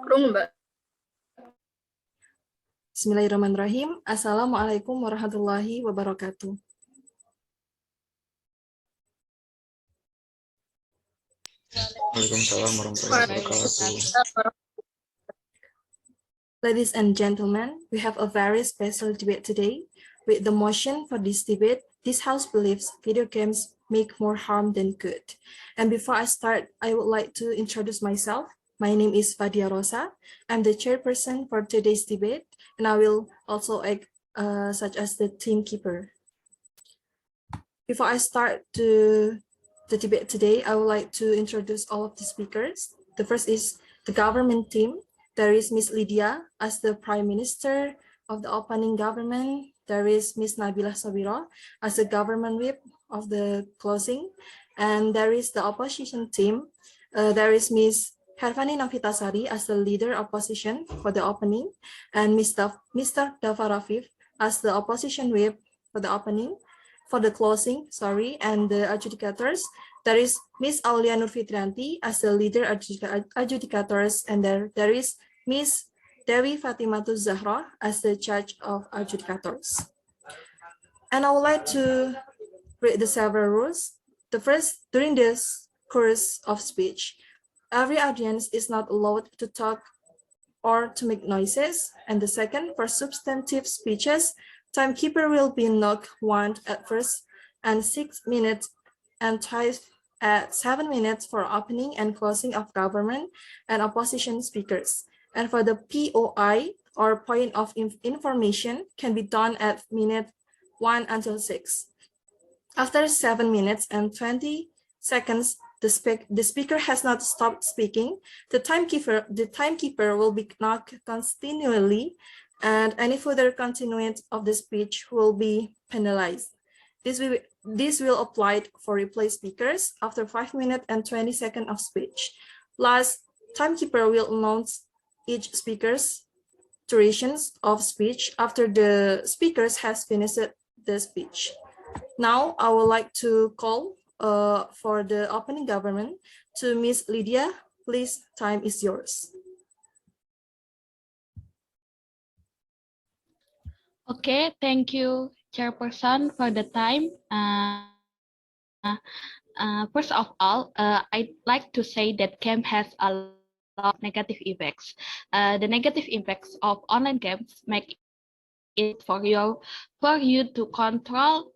Rung, Mbak. Bismillahirrahmanirrahim. Assalamualaikum warahmatullahi wabarakatuh. Waalaikumsalam warahmatullahi wabarakatuh. Ladies and gentlemen, we have a very special debate today. With the motion for this debate, this House believes video games make more harm than good. And before I start, I would like to introduce myself. My name is Fadia Rosa. I'm the chairperson for today's debate, and I will also act such as the team keeper. Before I start the debate today, I would like to introduce all of the speakers. The first is the government team. There is Ms. Lydia as the Prime Minister of the opening government. There is Ms. Nabila Sabiro as the government whip of the closing. And there is the opposition team. There is Ms. Hervani Navitasari as the leader opposition for the opening, and Mr. Dava Rafif as the opposition whip for the opening. For the closing, and the adjudicators, there is Ms. Aulia Nurfitrianti as the leader adjudicators, and there is Ms. Dewi Fatimatu Zahra as the judge of adjudicators. And I would like to read the several rules. The first, during this course of speech, every audience is not allowed to talk or to make noises. And the second, for substantive speeches, timekeeper will be knocked once at first and 6 minutes and twice at 7 minutes for opening and closing of government and opposition speakers. And for the POI or point of information can be done at minute 1 until 6. After 7 minutes and 20 seconds, the speaker has not stopped speaking, the timekeeper will be knocked continually, and any further continuance of the speech will be penalized. This will apply for replay speakers after 5 minutes and 20 seconds of speech. Plus, timekeeper will announce each speaker's durations of speech after the speakers has finished the speech. Now, I would like to call for the opening government to Ms. Lydia. Please, time is yours. Okay, thank you, Chairperson, for the time. First of all, I'd like to say that game has a lot of negative effects. The negative effects of online games make it for you to control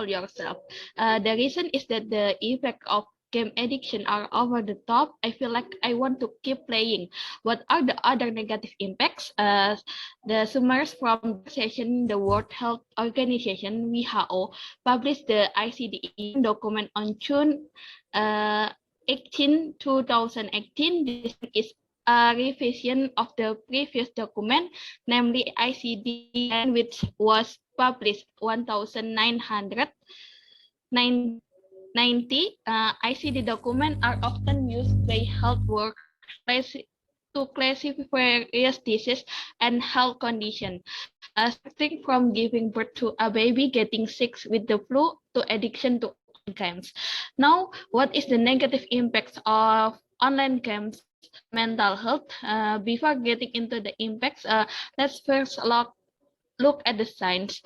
yourself. The reason is that the effect of game addiction are over the top. I feel like I want to keep playing. What are the other negative impacts? The summaries from the session, the World Health Organization (WHO) published the ICD document on June 18, 2018. This is a revision of the previous document, namely ICD, which was published 1990. ICD documents are often used by health workers to classify various diseases and health conditions, starting from giving birth to a baby, getting sick with the flu, to addiction to online games. Now, what is the negative impacts of online games mental health? Before getting into the impacts, let's first look at the signs.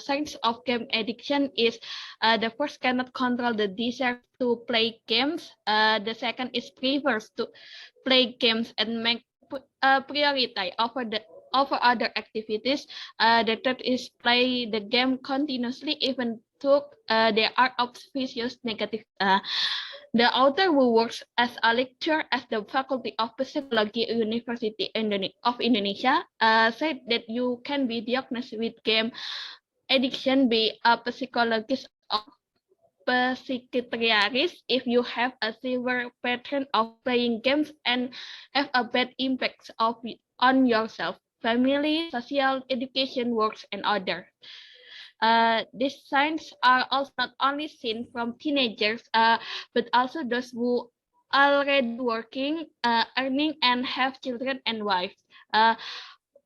Signs of game addiction is the first cannot control the desire to play games. The second is prefers to play games and make priority over other activities. The third is play the game continuously even though there are obvious negative. The author who works as a lecturer at the Faculty of Psychology University of Indonesia said that you can be diagnosed with game addiction by a psychologist or psychiatrist if you have a severe pattern of playing games and have a bad impact on yourself, family, social, education, works, and others. These signs are also not only seen from teenagers, but also those who already working, earning, and have children and wives.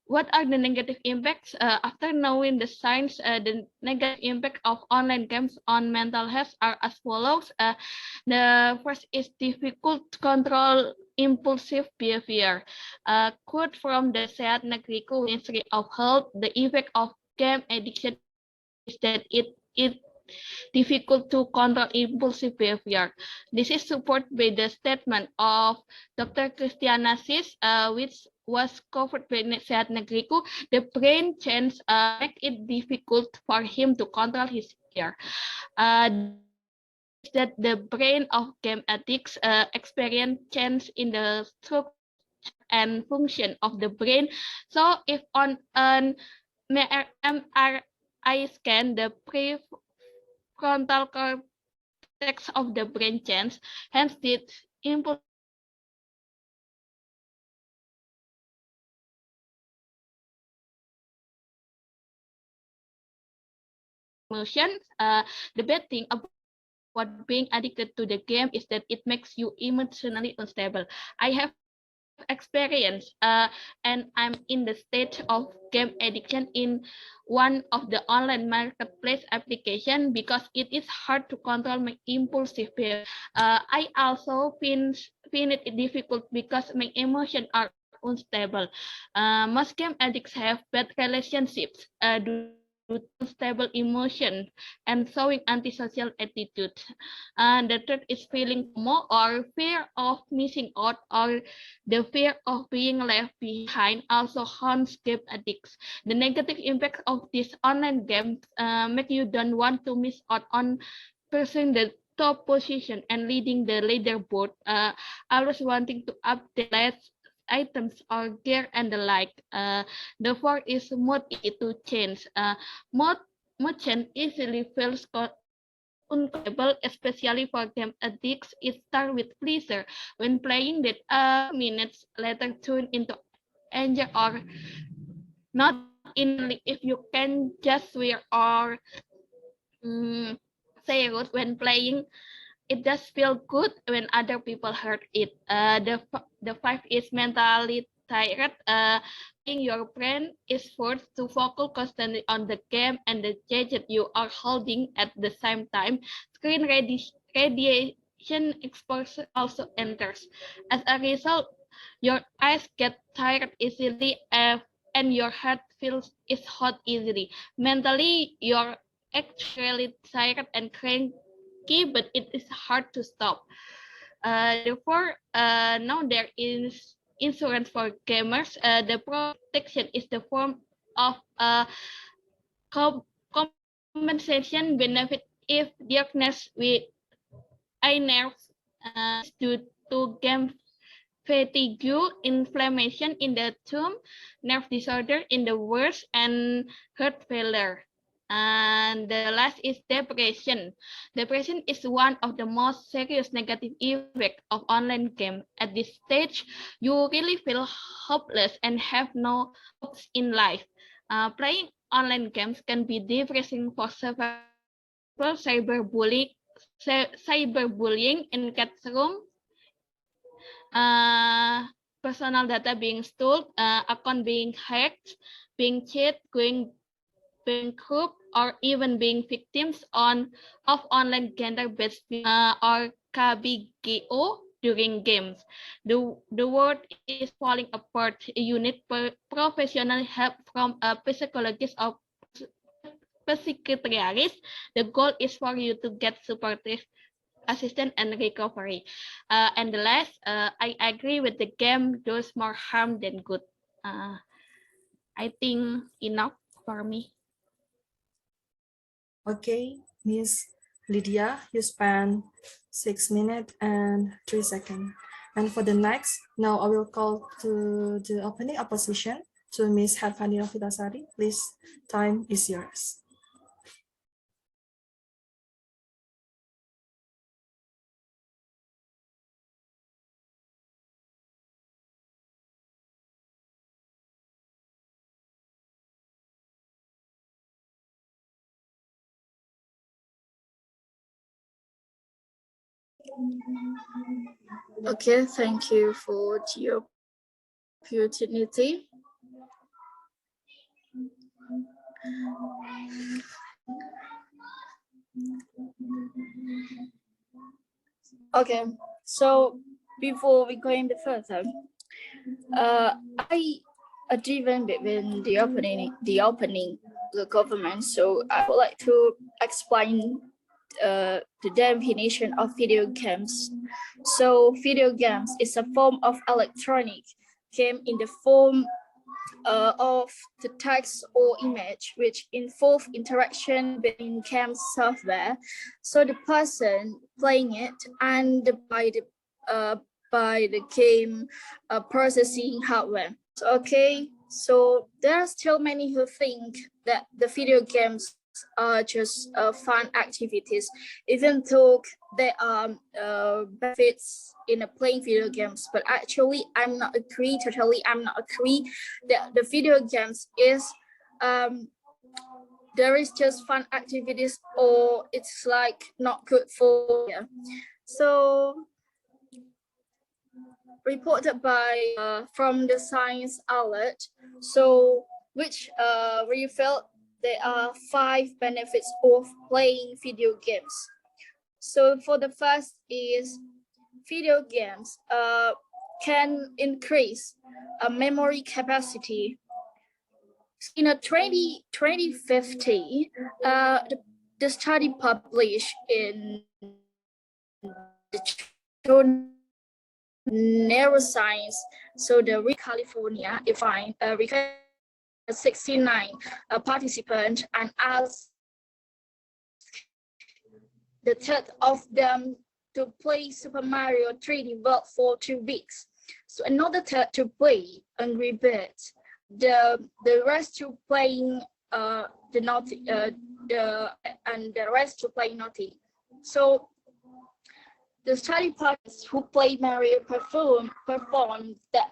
What are the negative impacts? After knowing the signs, the negative impact of online games on mental health are as follows. The first is difficult to control impulsive behavior. Quote from the Sehat Negriku Ministry of Health: the effect of game addiction is that it difficult to control impulsive behavior. This is supported by the statement of Dr. Christiana Sis, which was covered by Sehat Negriku. The brain change make it difficult for him to control his fear. That the brain of game addicts experience change in the structure and function of the brain. So if on an MRI scan, the prefrontal cortex of the brain change, hence the impulse emotions. The bad thing about being addicted to the game is that it makes you emotionally unstable. I have experience and I'm in the stage of game addiction in one of the online marketplace application because it is hard to control my impulsive behavior. I also find it difficult because my emotions are unstable. Most game addicts have bad relationships due to unstable emotion and showing antisocial attitude. And the third is feeling more or fear of missing out or the fear of being left behind also haunts game addicts. The negative impact of these online games make you don't want to miss out on pursuing the top position and leading the leaderboard, always wanting to update last items or gear and the like. The fourth is mood to change. Mood mood change easily feels uncomfortable, especially for game addicts. It starts with pleasure when playing that minutes later turn into anger or not in if you can just swear or say rude when playing. It does feel good when other people hurt it. The five is mentally tired. Your brain is forced to focus constantly on the game and the gadget you are holding at the same time. Screen radiation exposure also enters. As a result, your eyes get tired easily and your heart feels is hot easily. Mentally, you're actually tired and cranky, but it is hard to stop. Therefore, now there is insurance for gamers. The protection is the form of compensation benefit if diagnosed with eye nerves due to game fatigue, inflammation in the thumb, nerve disorder in the worst, and heart failure. And the last is depression. Depression is one of the most serious negative effects of online game. At this stage, you really feel hopeless and have no hopes in life. Playing online games can be depressing for several cyberbullying, cyberbullying in classroom, uh, personal data being stolen, account being hacked, being cheated, going bankrupt, or even being victims of online gender-based or KBGO during games. The world is falling apart. You need professional help from a psychologist or psychiatrist. The goal is for you to get supportive assistance and recovery. And the last, I agree with the game does more harm than good. Uh, I think enough for me. Okay, Miss Lydia, you spent 6 minutes and 3 seconds. And for the next, now I will call to the opening opposition to Miss Harfani Rafitasari. Please, time is yours. Okay, thank you for the opportunity. Okay, so before we go into further, I a difference between the opening the government. So I would like to explain the definition of video games. So video games is a form of electronic game in the form of the text or image which involve interaction between game software. So the person playing it and by the game processing hardware. So, okay, so there are still many who think that the video games are just fun activities, even though there are benefits in playing video games. But actually, I'm not agree that the video games is there is just fun activities or it's like not good for you. So reported by from the science outlet, so which revealed there are 5 benefits of playing video games. So for the first is video games can increase memory capacity. In a 2050, the study published in the journal Neuroscience, so the California defined 69 participants and asked the third of them to play Super Mario 3D World for 2 weeks. So another third to play Angry Birds. The rest to playing the naughty and the rest to play naughty. So the study participants who played Mario performed that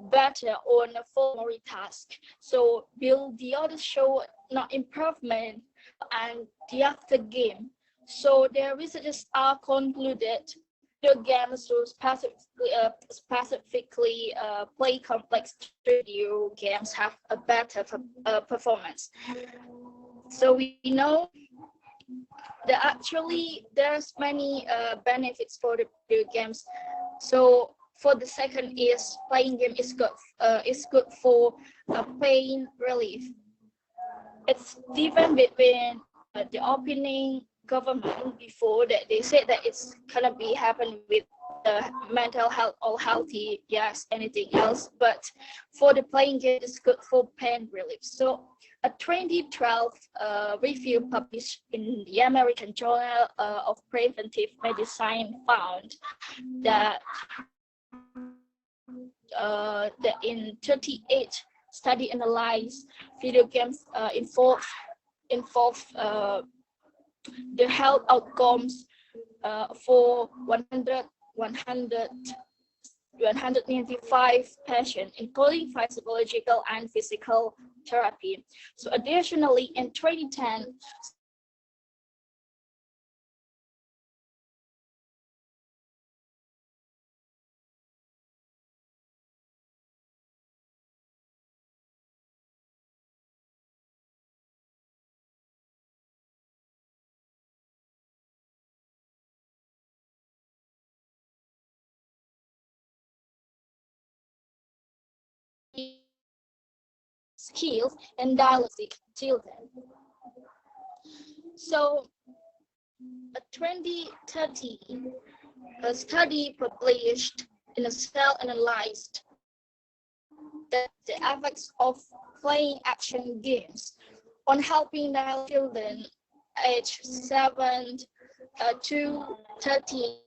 better on a memory task. So will the others show not improvement and the after game. So their researchers are concluded the games will specifically play complex video games have a better performance. So we know that actually there's many benefits for the video games. So for the second is playing game is good for pain relief. It's different between the opening government before that they said that it's gonna be happen with mental health or healthy, yes, anything else. But for the playing game, it's good for pain relief. So a 2012 review published in the American Journal of Preventive Medicine found that in 38 study analyzed video games involve the health outcomes for 195 patients, including psychological and physical therapy. So additionally, in 2010, skills and dialysis children. So a 2013 a study published in a Cell analyzed that the effects of playing action games on helping dialysis children aged 7 to 13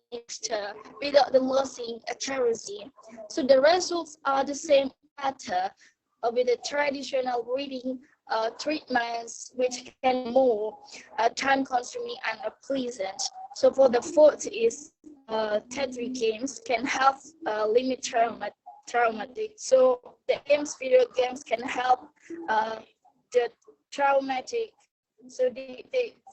without the losing accuracy. So the results are the same matter with the traditional reading treatments, which can be more time-consuming and pleasant. So for the fourth is Tetris games can help limit traumatic. So the video games can help the traumatic. So they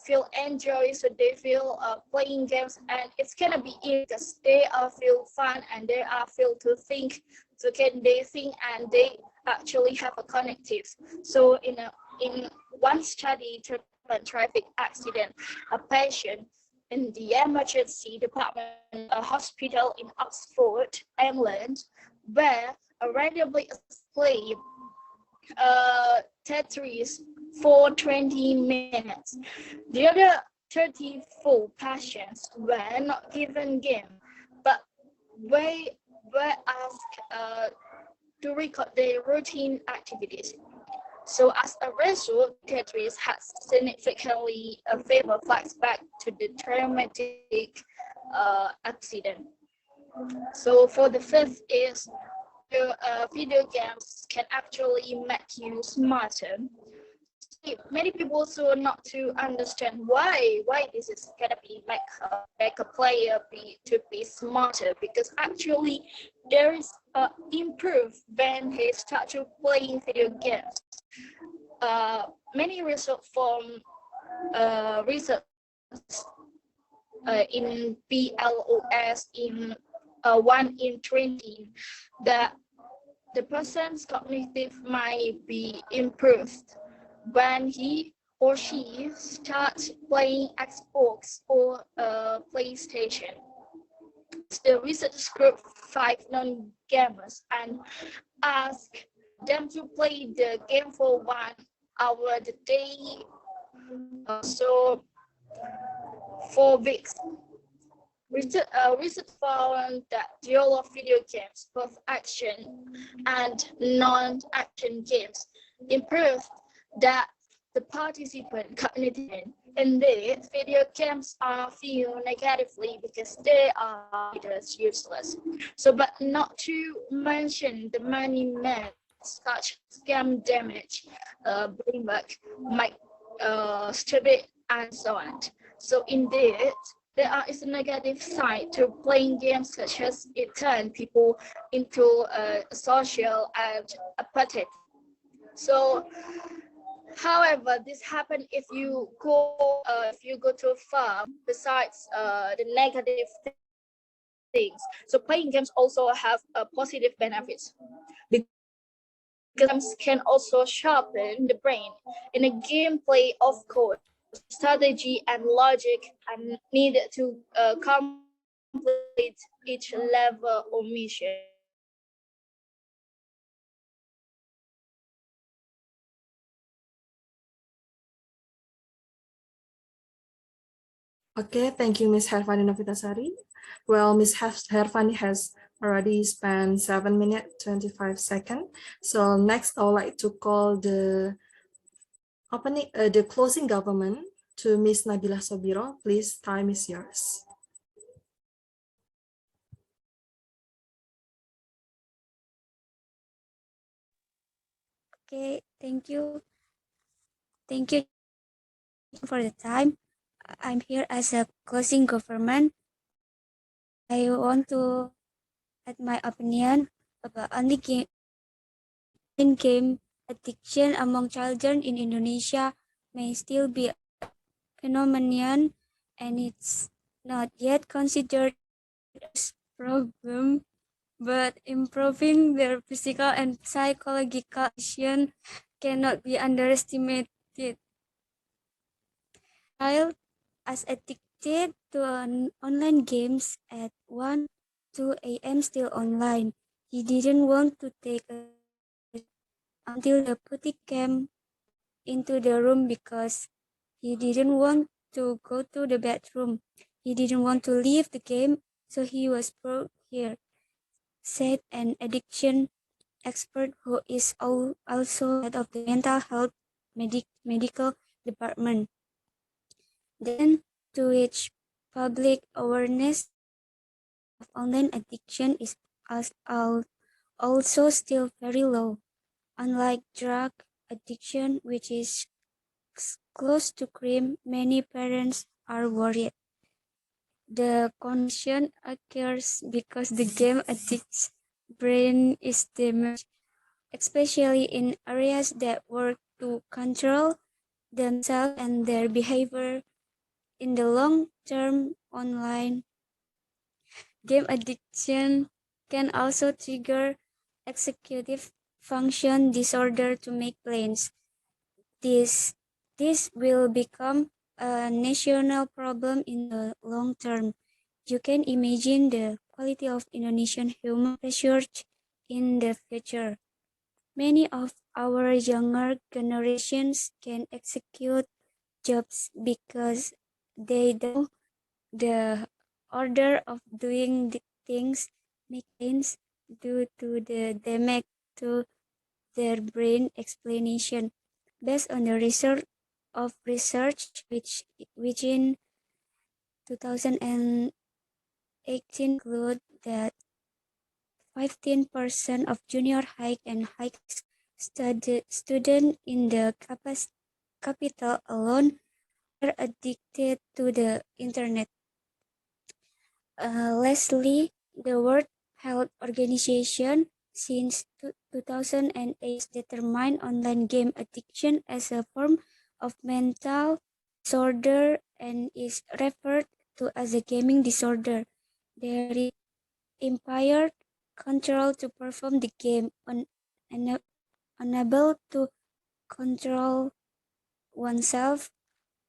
feel enjoy, so they feel playing games, and it's gonna be easy because they are feel fun and they are feel to think. So can they think and they actually have a connective. So in a in one study to prevent traffic accident, a patient in the emergency department, a hospital in Oxford, England, were randomly asleep Tetris for 20 minutes. The other 34 patients were not given game, but were asked to record their routine activities. So as a result, Tetris has significantly favor flashback to the traumatic accident. So for the fifth is video games can actually make you smarter. Many people also not to understand why this is gonna be make a player be smarter, because actually there is improve when he start to playing video games. Many results from research in PLOS in 1 in 20 that the person's cognitive might be improved when he or she starts playing Xbox or PlayStation. The research group 5 non-gamers and ask them to play the game for 1 hour a day, so 4 weeks. Research found that the role of video games, both action and non-action games, improved that the participant cognitive. Indeed, video games are viewed negatively because they are useless. So, but not to mention the money made, such scam damage, brain work, might stupid, and so on. So indeed, there is a negative side to playing games, such as it turns people into social and apathetic. So, however, this happens if you go too far. Besides the negative things, so playing games also have positive benefits, because games can also sharpen the brain. In a gameplay, of course, strategy and logic are needed to complete each level or mission. Okay, thank you, Ms. Herfani Novitasari. Well, Ms. Herfani has already spent 7 minutes, 25 seconds. So next, I would like to call the closing government to Ms. Nabila Sobiro. Please, time is yours. Okay, thank you. Thank you for the time. I'm here as a closing government. I want to add my opinion about online game addiction among children in Indonesia may still be a phenomenon, and it's not yet considered as problem, but improving their physical and psychological condition cannot be underestimated. Child as addicted to online games at 1, 2 a.m. still online. He didn't want to take a until the putty came into the room because he didn't want to go to the bathroom. He didn't want to leave the game, so he was brought here, said an addiction expert who is also head of the mental health medical department. Then, to reach public awareness of online addiction is also still very low. Unlike drug addiction, which is close to crime, many parents are worried. The condition occurs because the game addict's brain is damaged, especially in areas that work to control themselves and their behavior. In the long term, online game addiction can also trigger executive function disorder to make plans. This will become a national problem in the long term. You can imagine the quality of Indonesian human research in the future. Many of our younger generations can execute jobs because they know the order of doing the things make sense due to the damage to their brain explanation based on the result of research which in 2018 conclude that 15% of junior high and high students in the capital alone are addicted to the internet. Lastly, the World Health Organization since 2008 determined online game addiction as a form of mental disorder and is referred to as a gaming disorder. There is impaired control to perform the game, unable to control oneself,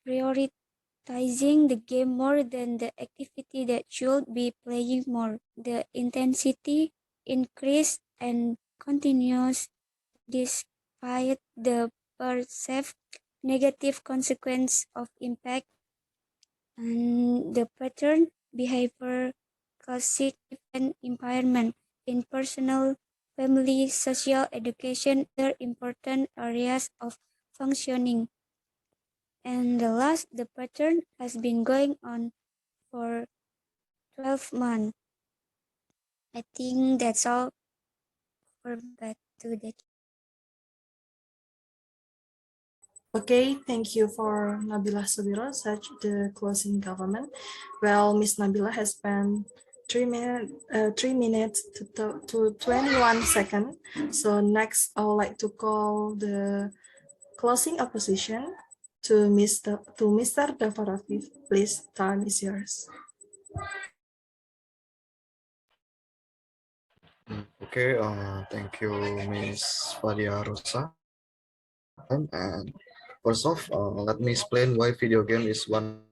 prioritizing the game more than the activity that should be playing more. The intensity increase and continues despite the perceived negative consequence of impact and the pattern behavior cognitive impairment in personal, family, social education, other important areas of functioning. And the last, the pattern has been going on for 12 months. I think that's all for back to the Okay, thank you for Nabila Subiro, such the closing government. Well, Miss Nabila has spent 3 minutes to 21 seconds. So next, I would like to call the closing opposition to Mr. Dafar Afif. Please, time is yours. Okay, thank you, Miss Fadia Rosa. And first off, let me explain why video game is one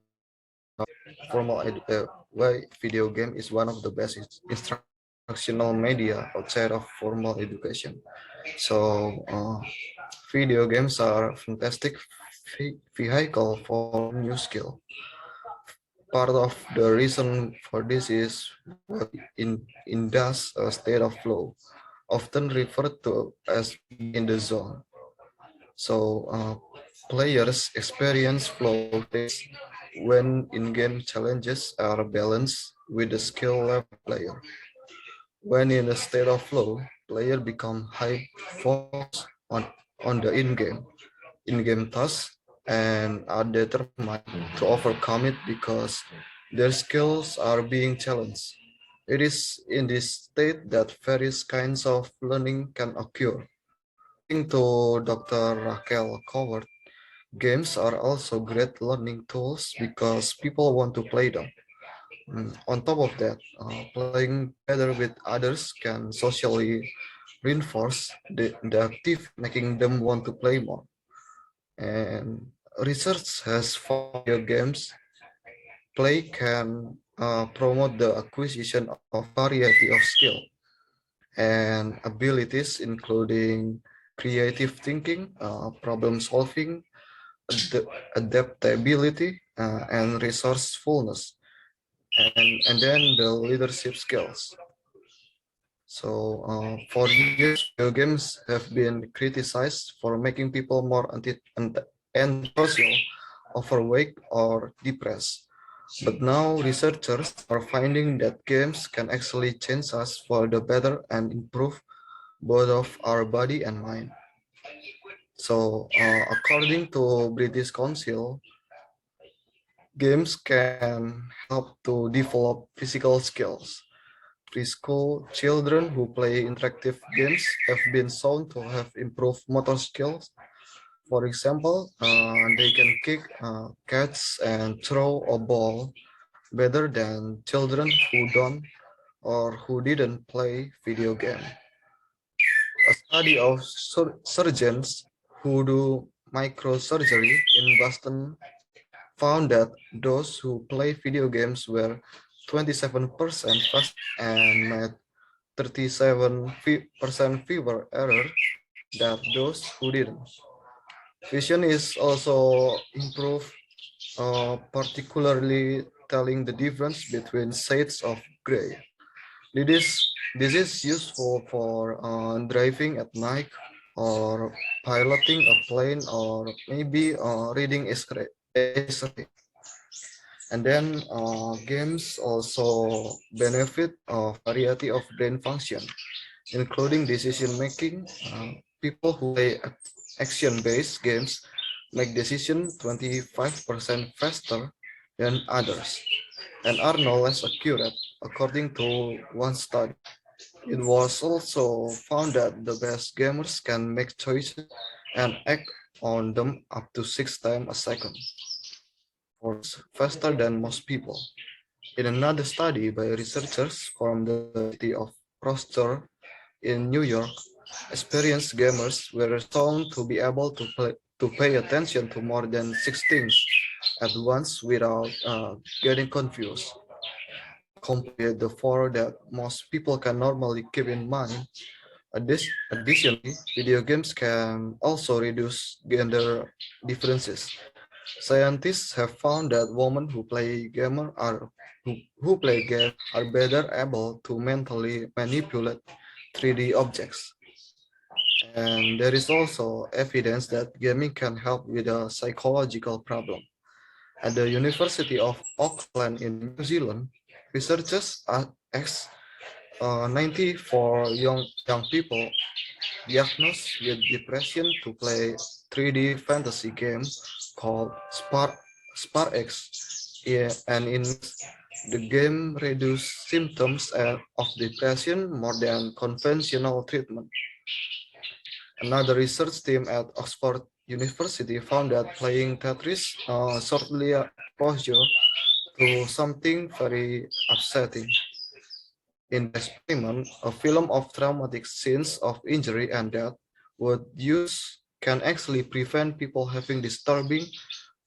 why video game is one of the best instructional media outside of formal education. So, video games are fantastic vehicle for new skill. Part of the reason for this is what in does a state of flow, often referred to as in the zone. So players experience flow states when in-game challenges are balanced with the skill level player. When in a state of flow, player become high focus on the in-game tasks and are determined to overcome it because their skills are being challenged. It is in this state that various kinds of learning can occur. According to Dr. Raquel Coward, games are also great learning tools because people want to play them. On top of that, playing together with others can socially reinforce the active, making them want to play more. And research has found video games play can promote the acquisition of variety of skill and abilities, including creative thinking, problem solving, adaptability, and resourcefulness, and then the leadership skills. So for years, video games have been criticized for making people more antisocial, overweight, or depressed. But now researchers are finding that games can actually change us for the better and improve both of our body and mind. So according to British Council, games can help to develop physical skills. Preschool children who play interactive games have been shown to have improved motor skills. For example, they can kick, catch, and throw a ball better than children who don't or who didn't play video game. A study of surgeons who do Microsurgery in Boston found that those who play video games were 27% faster and made 37% fewer errors than those who didn't. Vision is also improved, particularly telling the difference between shades of gray. This, this is useful for driving at night or piloting a plane or maybe reading essay. And then games also benefit of variety of brain function, including decision making. People who play action-based games make decisions 25% faster than others and are no less accurate, according to one study. It was also found that the best gamers can make choices and act on them up to 6 times a second, or faster than most people. In another study by researchers from the University of Rochester in New York, experienced gamers were shown to be able to pay attention to more than 16 at once without getting confused. Complete the four that most people can normally keep in mind. Additionally, video games can also reduce gender differences. Scientists have found that women who play games are better able to mentally manipulate 3D objects. And there is also evidence that gaming can help with a psychological problem. At the University of Auckland in New Zealand, researchers asked 94 young people diagnosed with depression to play 3D fantasy game called SparX. Yeah, and in the game reduced symptoms of depression more than conventional treatment. Another research team at Oxford University found that playing Tetris shortly exposure to something very upsetting. In the experiment, a film of traumatic scenes of injury and death would use can actually prevent people having disturbing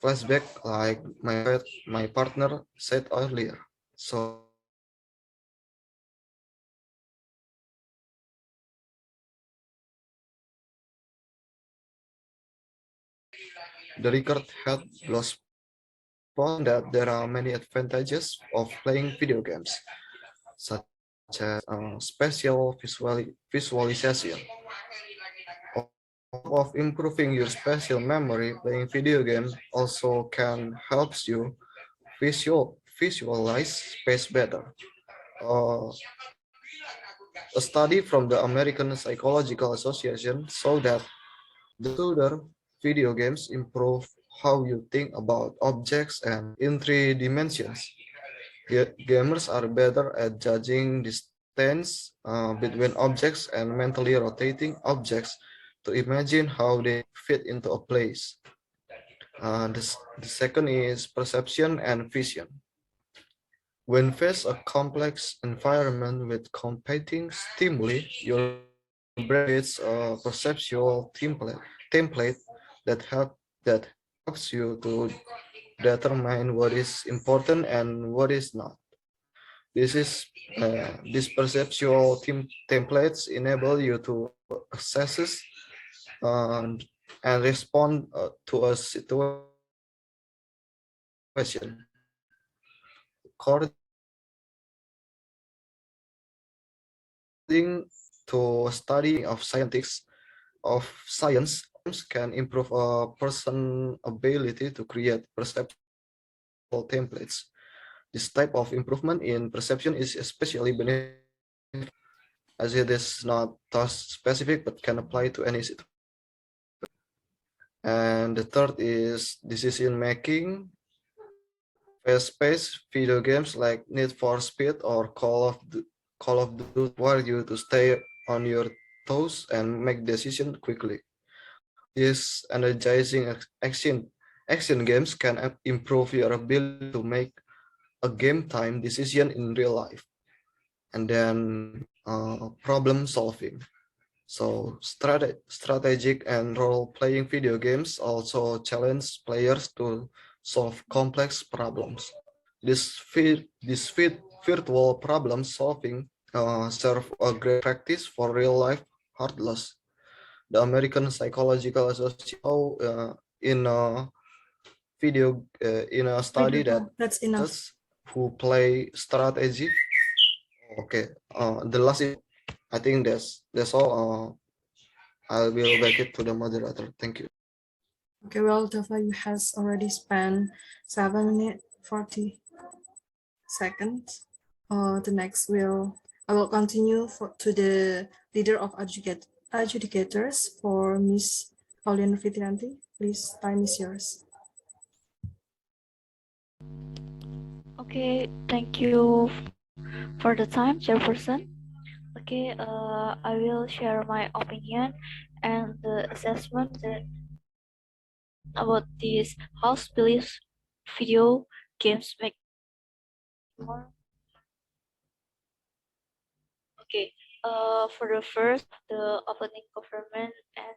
flashback like my partner said earlier. So the record had lost found that there are many advantages of playing video games, such as spatial visualization, of improving your spatial memory. Playing video game also can helps you visualize space better. Uh, a study from the American Psychological Association showed that the shooter video games improve how you think about objects and in 3 dimensions. Gamers are better at judging distance between objects and mentally rotating objects to imagine how they fit into a place. The second is perception and vision. When faced a complex environment with competing stimuli, your brain creates a perceptual template that helps you to determine what is important and what is not. This is these perceptual templates enable you to assess and respond to a situation. According to a study of science can improve a person's ability to create perceptual templates. This type of improvement in perception is especially beneficial as it is not task specific but can apply to any situation. And the third is decision making. Fast-paced video games like Need for Speed or Call of Duty require you to stay on your toes and make decisions quickly. These energizing action games can improve your ability to make a game time decision in real life. And then problem solving. So strategic and role-playing video games also challenge players to solve complex problems. This virtual problem solving serve a great practice for real-life hurdles. The American Psychological Association in a in a study that That's enough. who play strategy. Okay, the last I think that's all. I will back it to the moderator. Thank you. Okay, well, Dava, you has already spent 7 minutes 40 seconds. The next I will continue to the leader of adjudicators for Miss Pauline Fitrianti. Please, time is yours. Okay, thank you for the time, Chairperson. Okay, I will share my opinion and the assessment about this house beliefs video games make more. Okay, for the first, the opening government and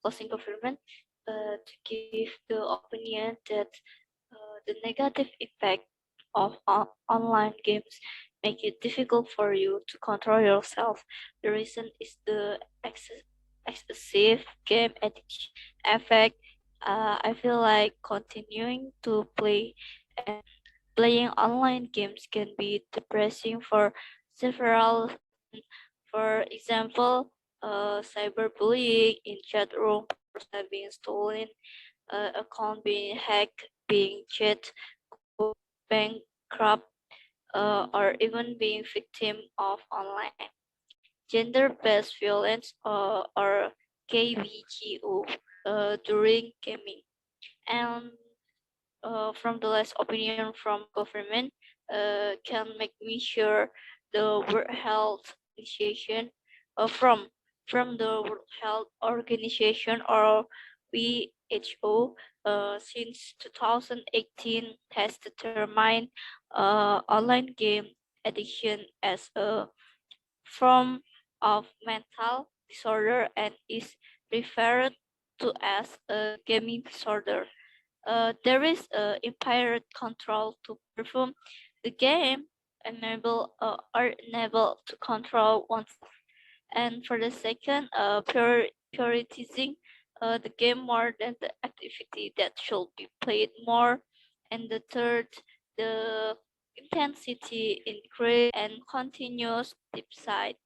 closing government, to give the opinion that the negative impact of online games make it difficult for you to control yourself. The reason is the excessive game addiction effect. I feel like continuing to play and playing online games can be depressing for several. For example, cyberbullying in chat room, being stolen, account being hacked, being cheated, bankrupt, or even being victim of online gender-based violence, or KBGO, during gaming. And from the last opinion from government, can make me sure the World Health Organization, from the World Health Organization, or WHO, since 2018 has determined online game addiction as a form of mental disorder and is referred to as a gaming disorder. There is impaired control to perform the game, are unable to control oneself. And for the second, prioritizing the game more than the activity that should be played more. And the third, the intensity increase and continuous despite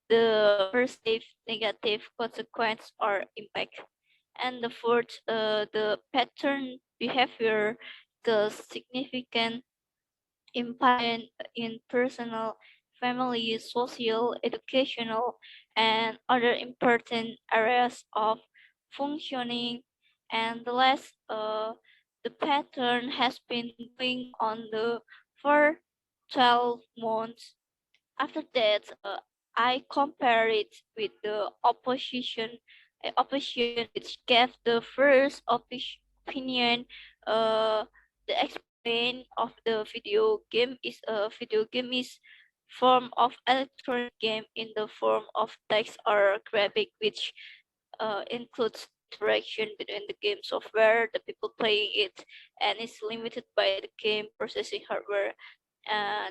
the perceived negative consequence or impact. And the fourth, the pattern behavior, the significant impact in personal, family, social, educational, and other important areas of functioning. And the last, the pattern has been going on for 12 months. After that, I compare it with the opposition which gave the first opinion. The explain of the video game is a video game is form of electronic game in the form of text or graphic, which includes interaction between the game software, the people playing it, and is limited by the game processing hardware. Uh,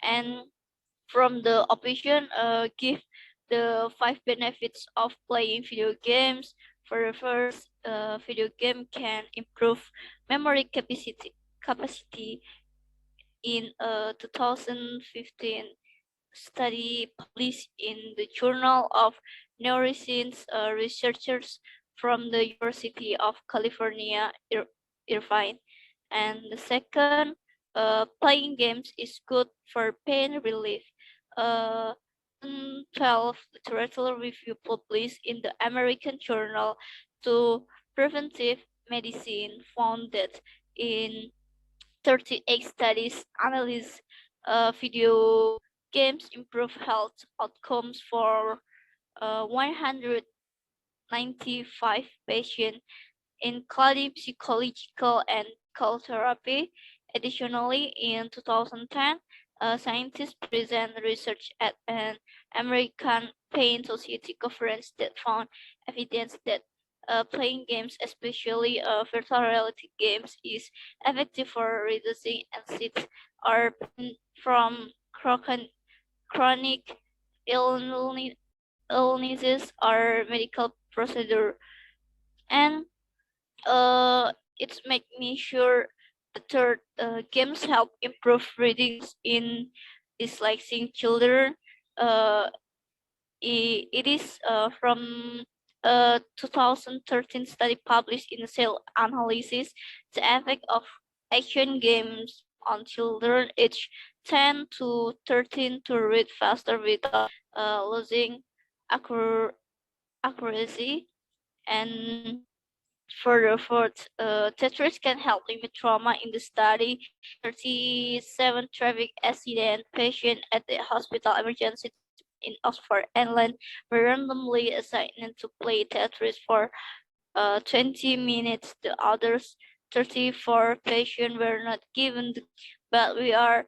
and from the opposition, give the 5 benefits of playing video games. For the first, video game can improve memory capacity. In a 2015 study published in the Journal of Neuroscience, researchers from the University of California, Irvine. And the second, playing games is good for pain relief. Uh, 12 literature review published in the American Journal to Preventive Medicine found that in 38 studies analyzed, video games improve health outcomes for 195 patients, including psychological and medical therapy. Additionally, in 2010, Scientists present research at an American Pain Society conference that found evidence that playing games, especially virtual reality games, is effective for reducing anxiety or pain from chronic illnesses or medical procedure. And it's make me sure the third games help improve reading in dyslexic children. Uh, it is from a 2013 study published in Cell Analysis, the effect of action games on children aged 10 to 13 to read faster without losing accuracy. And further, Tetris can help limit trauma. In the study, 37 traffic accident patients at the hospital emergency in Oxford, England, were randomly assigned to play Tetris for 20 minutes. The others 34 patients were not given, but were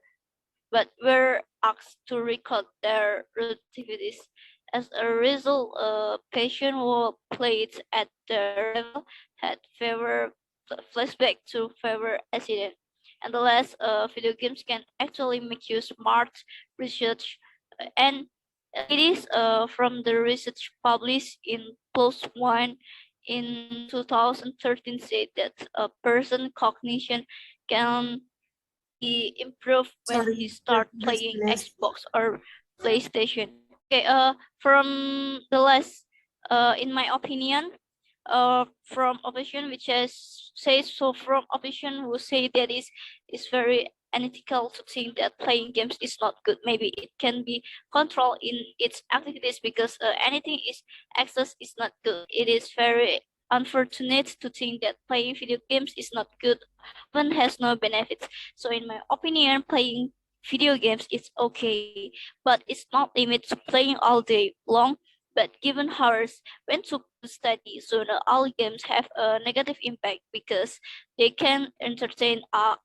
asked to record their activities. As a result, patients who played at their level had fewer flashback to fewer accident. And the last, video games can actually make you smart. Research and it is from the research published in PLOS ONE in 2013 said that a person cognition can he improved when he Sorry, start just playing finished. Xbox or PlayStation. Okay, from the last, in my opinion, from opposition which has says so from opposition who say that is very unethical to think that playing games is not good. Maybe it can be controlled in its activities because anything is access is not good. It is very unfortunate to think that playing video games is not good, even has no benefits. So in my opinion, playing video games is okay, but it's not limited to playing all day long. But given hours when to study, so not all games have a negative impact because they can entertain us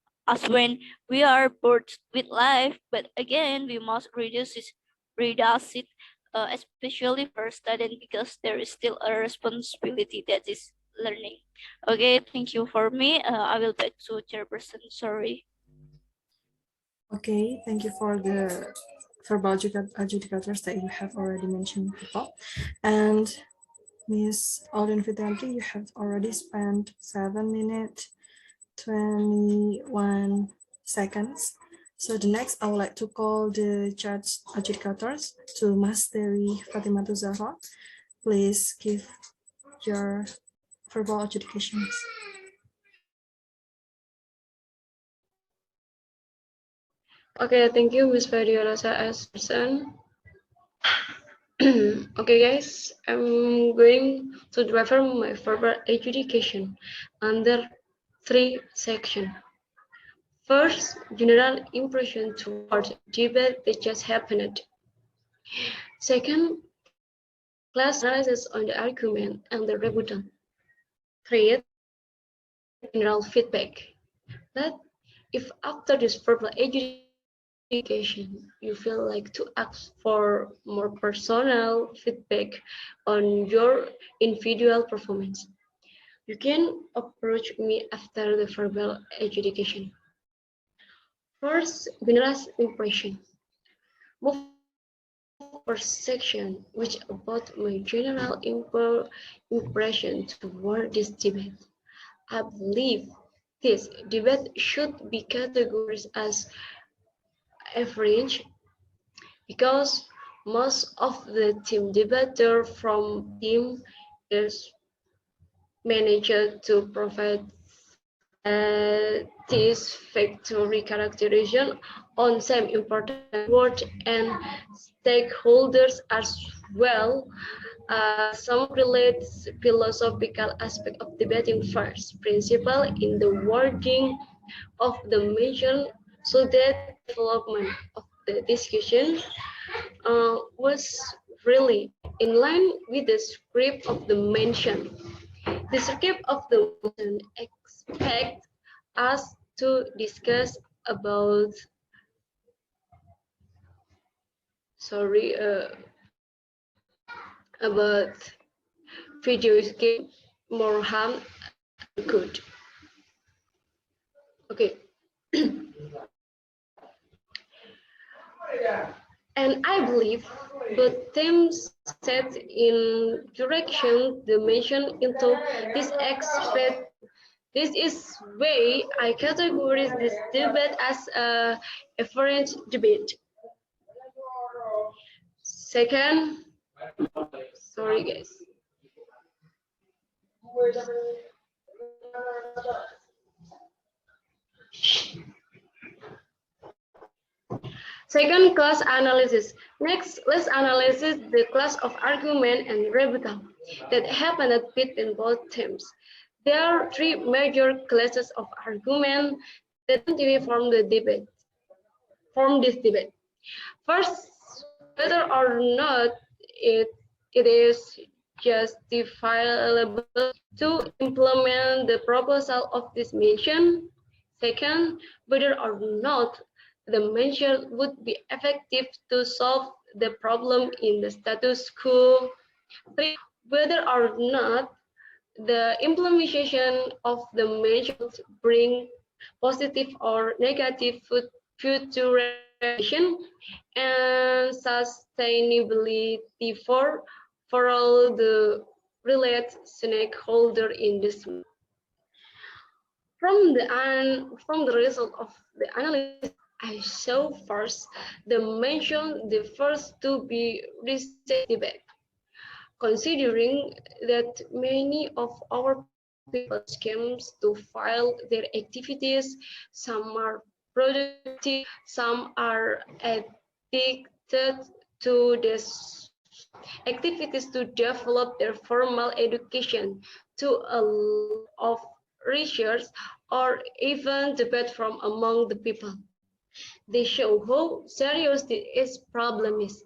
when we are bored with life. But again, we must reduce it, especially for students because there is still a responsibility that is learning. Okay, thank you for me. I will back to chairperson. Sorry. Okay, thank you for the verbal adjudicators that you have already mentioned, people. And Miss Alden Fitranti, you have already spent 7 minutes, 21 seconds. So the next, I would like to call the judge adjudicators to Mas Dewi Fatimah Zahra. Please give your verbal adjudications. Okay, thank you, Miss Fadiola as person. Okay, guys, I'm going to deliver my verbal adjudication under 3 sections. First, general impression toward debate that just happened. Second, class analysis on the argument and the rebuttal. Third, general feedback. But if after this verbal education you feel like to ask for more personal feedback on your individual performance, you can approach me after the verbal education. First, general impression. Move first section, which about my general impression toward this debate. I believe this debate should be categorized as average because most of the team debater from team is managed to provide satisfactory characterization on some important word and stakeholders as well. Some relate philosophical aspect of debating first principle in the wording of the mention so that development of the discussion was really in line with the script of the mention. The script of the mention expect us to discuss about sorry, about video game more harm than good. Okay. And I believe the themes set in direction dimension into this aspect. This is way I categorize this debate as a efferent debate. Second, sorry guys. Second, class analysis. Next, let's analyze the class of argument and rebuttal that happened between both teams. There are three major classes of argument that continue from this debate. First, whether or not it is justifiable to implement the proposal of this mission. Second, whether or not the measure would be effective to solve the problem in the status quo. Three, whether or not the implementation of the measures bring positive or negative futurization and sustainability for all the related stakeholder in this. From the result of the analysis, I saw first the first to be debate. Considering that many of our people schemes to file their activities, some are productive, some are addicted to this activities to develop their formal education, to a lot of research or even debate from among the people. They show how serious this problem is.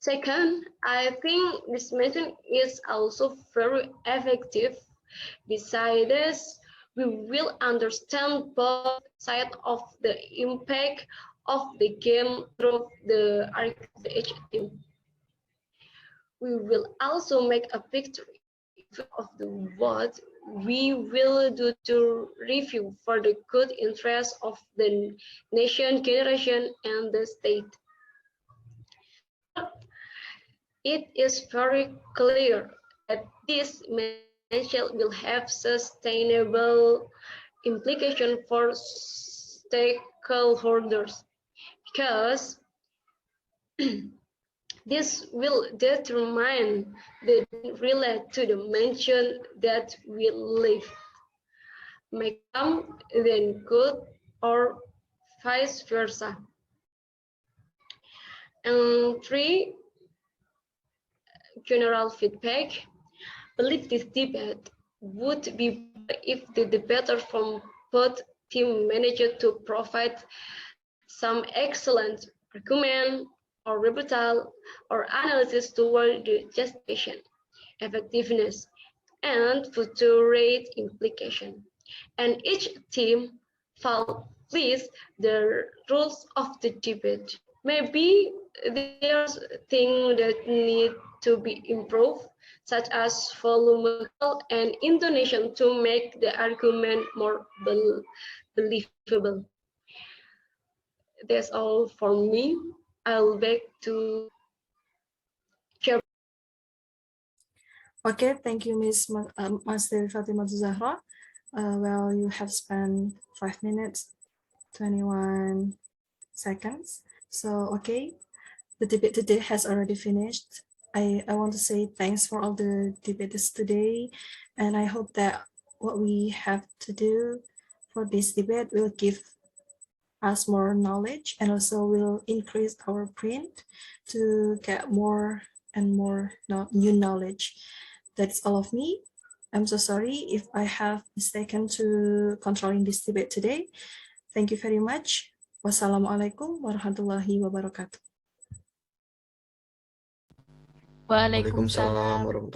Second, I think this method is also very effective. Besides, we will understand both sides of the impact of the game through the team. We will also make a picture of what we will do to review for the good interest of the nation, generation, and the state. It is very clear that this measure will have sustainable implications for stakeholders because this will determine the relate to the dimension that we live, make them then good or vice versa. And three, general feedback. Believe this debate would be if the debater from both team managed to provide some excellent argument or rebuttal or analysis toward the justification, effectiveness, and future implication. And each team follows the rules of the debate. Maybe there's things that need to be improved, such as volume and intonation to make the argument more believable. That's all for me. I'll back to Chair. Okay, thank you, Ms. Dewi Fatimah Zahra. Well, you have spent 5 minutes, 21 seconds. So, okay, the debate today has already finished. I want to say thanks for all the debaters today, and I hope that what we have to do for this debate will give us more knowledge and also will increase our brain to get more and more new knowledge. That's all of me. I'm so sorry if I have mistaken to controlling this debate today. Thank you very much. Wassalamualaikum warahmatullahi wabarakatuh. Waalaikumsalam. warahmatullahi